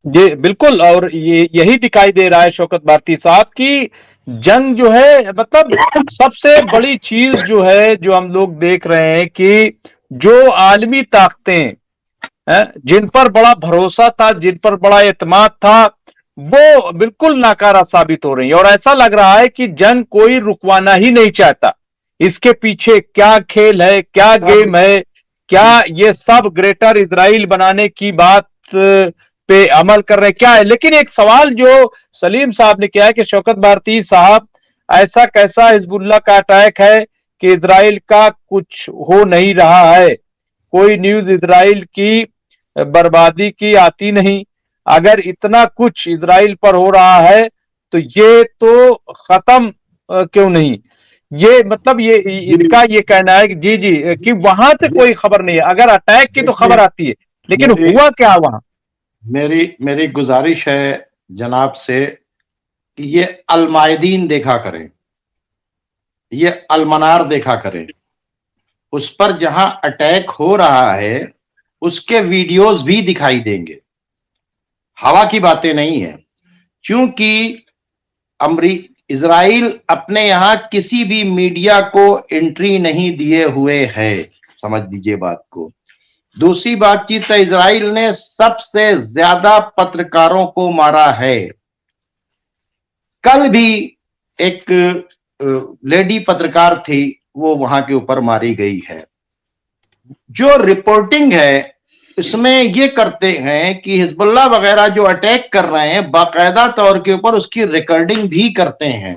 जी बिल्कुल। और ये यही दिखाई दे रहा है शौकत भारती साहब की जंग जो है, मतलब सबसे बड़ी चीज जो है जो हम लोग देख रहे हैं कि जो आलमी ताकतें जिन पर बड़ा भरोसा था, जिन पर बड़ा एतमाद था, वो बिल्कुल नाकारा साबित हो रही है। और ऐसा लग रहा है कि जंग कोई रुकवाना ही नहीं चाहता। इसके पीछे क्या खेल है, क्या गेम है, क्या ये सब ग्रेटर इजराइल बनाने की बात पे अमल कर रहे हैं, क्या है। लेकिन एक सवाल जो सलीम साहब ने किया है कि शौकत भारती साहब, ऐसा कैसा हिजबुल्लाह का अटैक है कि इजराइल का कुछ हो नहीं रहा है, कोई न्यूज इजराइल की बर्बादी की आती नहीं। अगर इतना कुछ इजराइल पर हो रहा है तो ये तो खत्म क्यों नहीं। ये मतलब ये जी, इनका ये कहना है कि जी जी कि वहां से जी, कोई खबर नहीं है। अगर अटैक की तो देखिए, खबर आती है, लेकिन मेरी हुआ क्या वहां। मेरी मेरी गुजारिश है जनाब से कि ये अलमायदीन देखा करें, ये अलमनार देखा करें। उस पर जहां अटैक हो रहा है उसके वीडियोस भी दिखाई देंगे। हवा की बातें नहीं है, क्योंकि अमरी इजराइल अपने यहां किसी भी मीडिया को एंट्री नहीं दिए हुए है, समझ लीजिए बात को। दूसरी बातचीत है, इजराइल ने सबसे ज्यादा पत्रकारों को मारा है। कल भी एक लेडी पत्रकार थी, वो वहां के ऊपर मारी गई है। जो रिपोर्टिंग है इसमें ये करते हैं कि हिजबुल्लाह वगैरह जो अटैक कर रहे हैं बाकायदा तौर के ऊपर उसकी रिकॉर्डिंग भी करते हैं।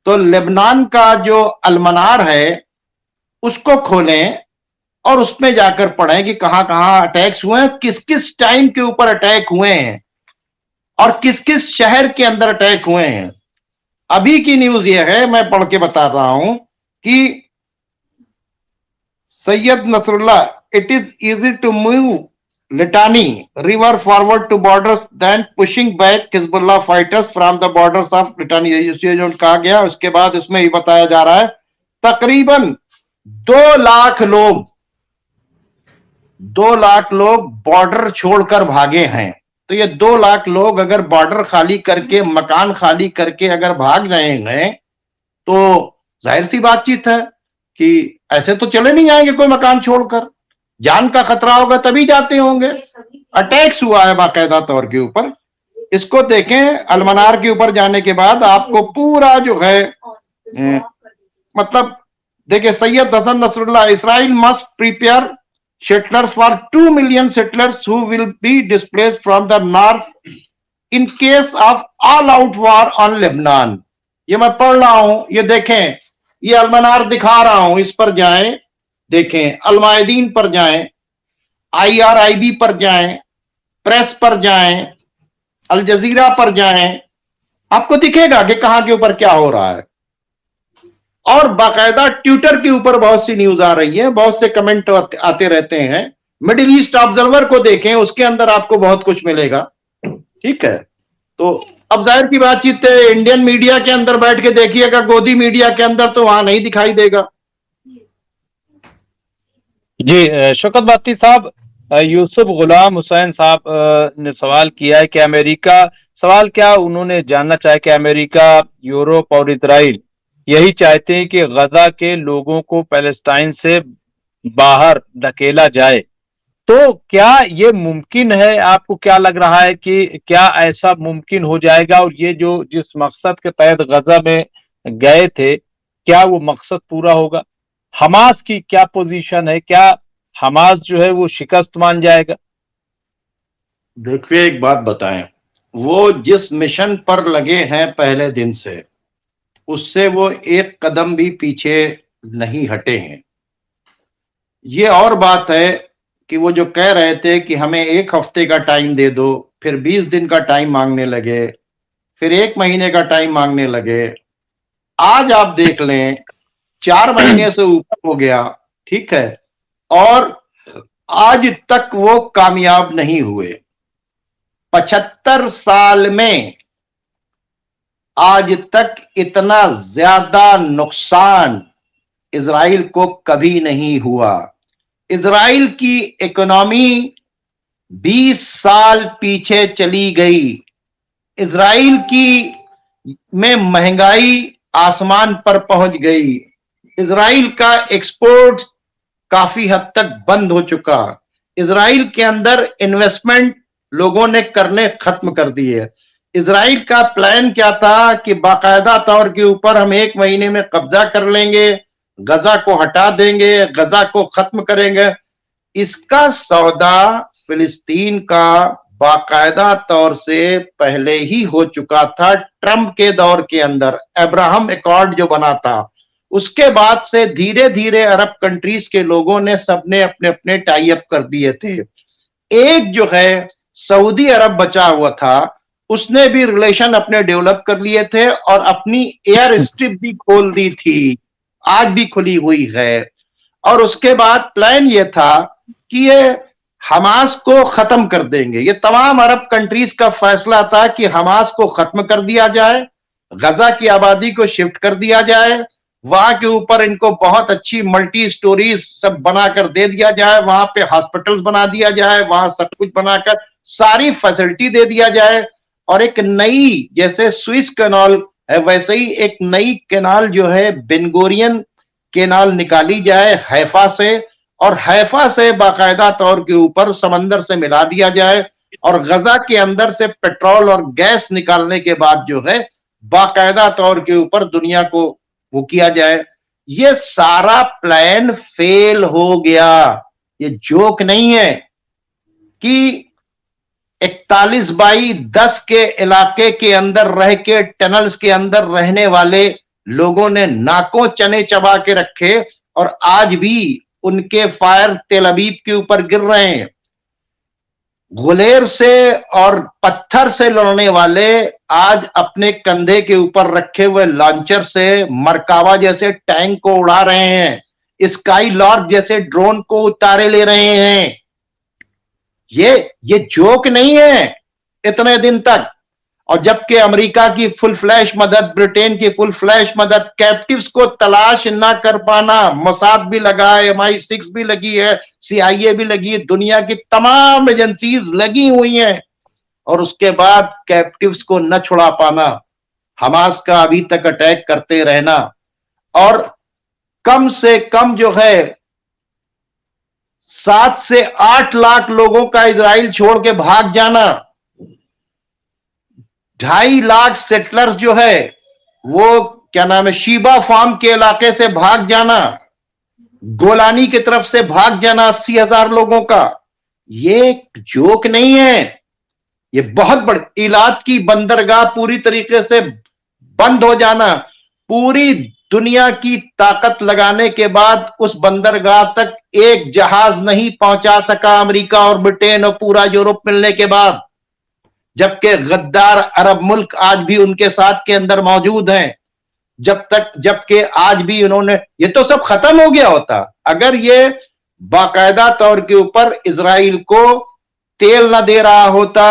तो लेबनान का जो अलमनार है उसको खोलें और उसमें जाकर पढ़ें कि कहां कहां अटैक्स हुए हैं, किस किस टाइम के ऊपर अटैक हुए हैं और किस किस शहर के अंदर अटैक हुए हैं। अभी की न्यूज ये है, मैं पढ़ के बता रहा हूं कि Sayyed Nasrallah, it is easy to move Litani river forward to borders then pushing back Hezbollah fighters from the borders of Litani, ये जो कहा गया। उसके बाद इसमें ये बताया जा रहा है तकरीबन 2 लाख लोग 2 लाख लोग बॉर्डर छोड़कर भागे हैं। तो ये 2 लाख लोग अगर बॉर्डर खाली करके, मकान खाली करके अगर भाग रहे हैं तो जाहिर सी बातचीत है कि ऐसे तो चले नहीं जाएंगे कोई मकान छोड़कर। जान का खतरा होगा तभी जाते होंगे। अटैक्स हुआ है बाकायदा तौर के ऊपर। इसको देखें, अलमनार के ऊपर जाने के बाद आपको पूरा जो है मतलब देखिए, Sayyed Hassan Nasrallah, Israel must prepare settlers for 2 million settlers who will be displaced from the north in case of all out war on Lebanon। ये मैं पढ़ रहा हूं, ये देखें, ये अलमनार दिखा रहा हूं, इस पर जाएं, देखें, अलमायदीन पर जाएं, IRIB पर जाएं, प्रेस पर जाएं, अल जजीरा पर जाएं, आपको दिखेगा कि कहां के ऊपर क्या हो रहा है। और बाकायदा ट्विटर के ऊपर बहुत सी न्यूज आ रही है, बहुत से कमेंट आते रहते हैं। मिडिल ईस्ट ऑब्जर्वर को देखें, उसके अंदर आपको बहुत कुछ मिलेगा। ठीक है, तो अब जाहिर की बातचीत है, इंडियन मीडिया के अंदर बैठ के देखिएगा, गोदी मीडिया के अंदर तो वहां नहीं दिखाई देगा। जी शौकत भारती साहब, यूसुफ गुलाम हुसैन साहब ने सवाल किया है कि अमेरिका, सवाल क्या उन्होंने जानना चाहा कि अमेरिका, यूरोप और इसराइल यही चाहते हैं कि गजा के लोगों को पैलेस्टाइन से बाहर धकेला जाए। तो क्या ये मुमकिन है? आपको क्या लग रहा है कि क्या ऐसा मुमकिन हो जाएगा और ये जो जिस मकसद के तहत गजा में गए थे, क्या वो मकसद पूरा होगा? हमास की क्या पोजीशन है? क्या हमास जो है वो शिकस्त मान जाएगा? देखिए, एक बात बताएं, वो जिस मिशन पर लगे हैं पहले दिन से, उससे वो एक कदम भी पीछे नहीं हटे हैं। ये और बात है कि वो जो कह रहे थे कि हमें 1 हफ्ते का टाइम दे दो, फिर 20 दिन का टाइम मांगने लगे, फिर 1 महीने का टाइम मांगने लगे। आज आप देख लें, 4 महीने से ऊपर हो गया। ठीक है, और आज तक वो कामयाब नहीं हुए। 75 साल में आज तक इतना ज्यादा नुकसान इजराइल को कभी नहीं हुआ। इजराइल की इकोनॉमी 20 साल पीछे चली गई। इजराइल की में महंगाई आसमान पर पहुंच गई। इजराइल का एक्सपोर्ट काफी हद तक बंद हो चुका। इजराइल के अंदर इन्वेस्टमेंट लोगों ने करने खत्म कर दिए। इजराइल का प्लान क्या था कि बाकायदा तौर के ऊपर हम 1 महीने में कब्जा कर लेंगे, गजा को हटा देंगे, गजा को खत्म करेंगे। इसका सौदा फिलिस्तीन का बाकायदा तौर से पहले ही हो चुका था। ट्रंप के दौर के अंदर अब्राहम अकॉर्ड जो बना था, उसके बाद से धीरे धीरे अरब कंट्रीज के लोगों ने सबने अपने अपने टाई अप कर दिए थे। एक जो है सऊदी अरब बचा हुआ था, उसने भी रिलेशन अपने डेवलप कर लिए थे और अपनी एयर स्ट्रिप भी खोल दी थी, आज भी खुली हुई है। और उसके बाद प्लान ये था कि ये हमास को खत्म कर देंगे। ये तमाम अरब कंट्रीज का फैसला था कि हमास को खत्म कर दिया जाए, गजा की आबादी को शिफ्ट कर दिया जाए, वहां के ऊपर इनको बहुत अच्छी मल्टी स्टोरीज सब बनाकर दे दिया जाए, वहां पे हॉस्पिटल्स बना दिया जाए, वहां सब कुछ बनाकर सारी फैसिलिटी दे दिया जाए। और एक नई, जैसे स्विस कैनाल है वैसे ही एक नई कैनाल जो है बेनगोरियन कैनाल निकाली जाए हैफा से, और हैफा से बाकायदा तौर के ऊपर समंदर से मिला दिया जाए, और गजा के अंदर से पेट्रोल और गैस निकालने के बाद जो है बाकायदा तौर के ऊपर दुनिया को वो किया जाए। ये सारा प्लान फेल हो गया। ये जोक नहीं है कि 41x10 के इलाके के अंदर रह के, टनल्स के अंदर रहने वाले लोगों ने नाकों चने चबा के रखे और आज भी उनके फायर तेल अवीव के ऊपर गिर रहे हैं। गुलेर से और पत्थर से लड़ने वाले आज अपने कंधे के ऊपर रखे हुए लॉन्चर से मरकावा जैसे टैंक को उड़ा रहे हैं, स्काई लॉर्क जैसे ड्रोन को उतारे ले रहे हैं। ये जोक नहीं है इतने दिन तक। और जबकि अमेरिका की फुल फ्लैश मदद, ब्रिटेन की फुल फ्लैश मदद, कैप्टिव्स को तलाश ना कर पाना, मोसाद भी लगा है, MI6 भी लगी है, CIA भी लगी है, दुनिया की तमाम एजेंसीज लगी हुई हैं, और उसके बाद कैप्टिव्स को न छुड़ा पाना, हमास का अभी तक अटैक करते रहना, और कम से कम जो है 7 से 8 लाख लोगों का इजराइल छोड़ के भाग जाना, 2.5 लाख सेटलर्स जो है वो क्या नाम है शीबा फार्म के इलाके से भाग जाना, गोलानी की तरफ से भाग जाना 80,000 लोगों का, ये जोक नहीं है। ये बहुत बड़ी इलाद की बंदरगाह पूरी तरीके से बंद हो जाना, पूरी दुनिया की ताकत लगाने के बाद उस बंदरगाह तक एक जहाज नहीं पहुंचा सका अमेरिका और ब्रिटेन और पूरा यूरोप मिलने के बाद, जबकि गद्दार अरब मुल्क आज भी उनके साथ के अंदर मौजूद हैं। जबकि आज भी उन्होंने, ये तो सब खत्म हो गया होता अगर ये बाकायदा तौर के ऊपर इजराइल को तेल ना दे रहा होता।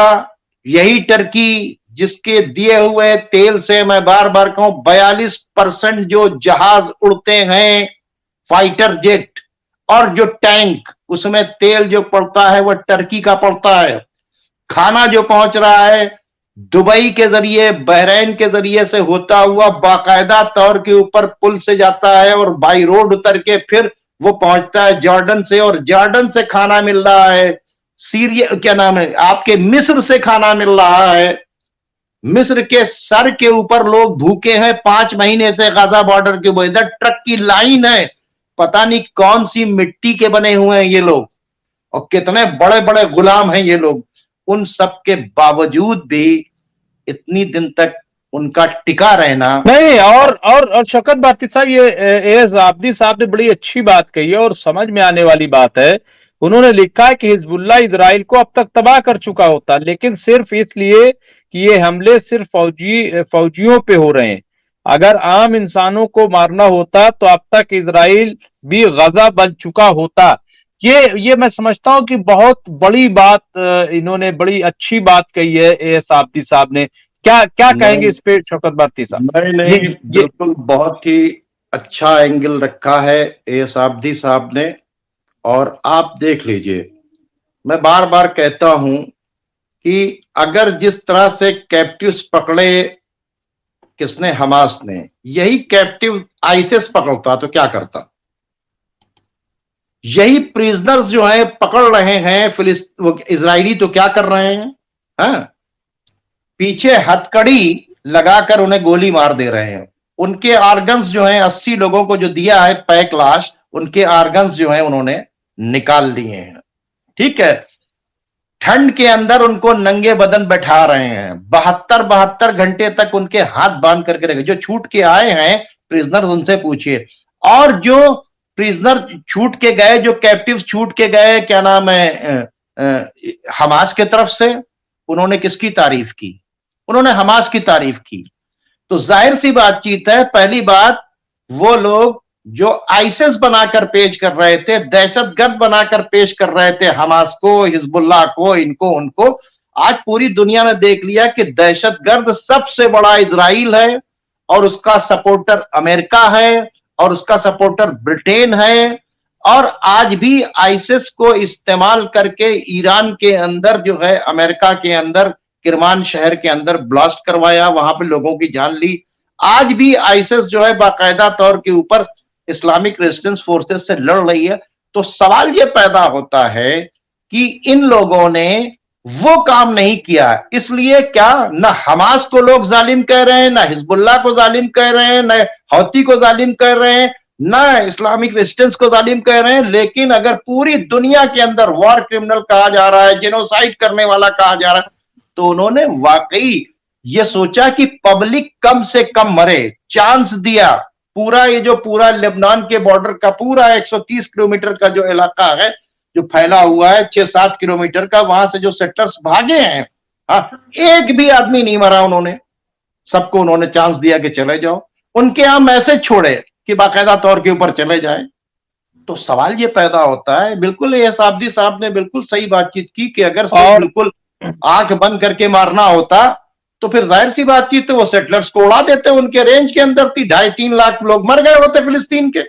यही टर्की जिसके दिए हुए तेल से, मैं बार बार कहूं, 42% जो जहाज उड़ते हैं फाइटर जेट और जो टैंक, उसमें तेल जो पड़ता है वह टर्की का पड़ता है। खाना जो पहुंच रहा है दुबई के जरिए, बहरीन के जरिए से होता हुआ बाकायदा तौर के ऊपर पुल से जाता है और बाई रोड उतर के फिर वो पहुंचता है जॉर्डन से, और जॉर्डन से खाना मिल रहा है सीरिया, क्या नाम है आपके, मिस्र से खाना मिल रहा है। मिस्र के सर के ऊपर लोग भूखे हैं 5 महीने से गाजा बॉर्डर के ऊपर, इधर ट्रक की लाइन है, पता नहीं कौन सी मिट्टी के बने हुए हैं ये लोग, और कितने बड़े बड़े गुलाम हैं ये लोग। उन सब के बावजूद भी इतनी दिन तक उनका टिका रहना नहीं। और शौकत भारती साहब, ये एस आब्दी साहब ने बड़ी अच्छी बात कही है और समझ में आने वाली बात है। उन्होंने लिखा है कि हिजबुल्लाह इजराइल को अब तक तबाह कर चुका होता, लेकिन सिर्फ इसलिए कि ये हमले सिर्फ फौजियों पे हो रहे हैं। अगर आम इंसानों को मारना होता तो अब तक इजराइल भी गजा बन चुका होता। ये मैं समझता हूं कि बहुत बड़ी बात, इन्होंने बड़ी अच्छी बात कही है एस आब्दी साहब ने। क्या क्या कहेंगे इस पे शौकत भारती साहब? नहीं, बिल्कुल बहुत ही अच्छा एंगल रखा है एस आब्दी साहब ने। और आप देख लीजिए, मैं बार बार कहता हूं कि अगर जिस तरह से कैप्टिव्स पकड़े किसने, हमास ने, यही कैप्टिव आईसिस पकड़ता तो क्या करता? यही प्रिजनर्स जो है पकड़ रहे हैं इजरायली तो क्या कर रहे हैं? हाँ? पीछे हथकड़ी लगाकर उन्हें गोली मार दे रहे हैं। उनके आर्गन्स जो हैं 80 लोगों को जो दिया है पैक लाश, उनके आर्गन्स जो हैं उन्होंने निकाल लिए हैं। ठीक है, ठंड के अंदर उनको नंगे बदन बैठा रहे हैं, 72 घंटे तक उनके हाथ बांध करके रखे। जो छूट के आए हैं प्रिजनर, उनसे पूछिए। और जो प्रिजनर छूट के गए, जो कैप्टिव छूट के गए, क्या नाम है, हमास के तरफ से, उन्होंने किसकी तारीफ की? उन्होंने हमास की तारीफ की। तो जाहिर सी बातचीत है, पहली बात, वो लोग जो आईसिस बनाकर पेश कर रहे थे, दहशतगर्द बनाकर पेश कर रहे थे हमास को, हिजबुल्लाह को, इनको उनको, आज पूरी दुनिया ने देख लिया कि दहशतगर्द सबसे बड़ा इजराइल है और उसका सपोर्टर अमेरिका है और उसका सपोर्टर ब्रिटेन है। और आज भी आईसिस को इस्तेमाल करके ईरान के अंदर जो है, अमेरिका के अंदर किरमान शहर के अंदर ब्लास्ट करवाया, वहां पे लोगों की जान ली। आज भी आईसिस जो है बाकायदा तौर के ऊपर इस्लामिक रेजिस्टेंस फोर्सेस से लड़ रही है। तो सवाल यह पैदा होता है कि इन लोगों ने वो काम नहीं किया, इसलिए क्या न हमास को लोग जालिम कह रहे हैं, न हिजबुल्लाह को जालिम कह रहे हैं, न हौती को जालिम कह रहे हैं, न इस्लामिक रेजिस्टेंस को जालिम कह रहे हैं। लेकिन अगर पूरी दुनिया के अंदर वॉर क्रिमिनल कहा जा रहा है, जेनोसाइड करने वाला कहा जा रहा है, तो उन्होंने वाकई ये सोचा कि पब्लिक कम से कम मरे, चांस दिया। पूरा ये जो पूरा लेबनान के बॉर्डर का पूरा 130 किलोमीटर का जो इलाका है, जो फैला हुआ है 6-7 किलोमीटर का, वहां से जो सेटलर्स भागे हैं, हाँ, एक भी आदमी नहीं मरा। उन्होंने सबको उन्होंने चांस दिया कि चले जाओ। उनके यहां मैसेज छोड़े कि बाकायदा तौर के ऊपर चले जाए। तो सवाल ये पैदा होता है, बिल्कुल ये साबदी साहब ने बिल्कुल सही बातचीत की कि अगर बिल्कुल आंख बंद करके मारना होता तो फिर जाहिर सी बातचीत है वो सेटलर्स को उड़ा देते। उनके रेंज के अंदर थी, 2.5-3 लाख लोग मर गए होते फिलिस्तीन के।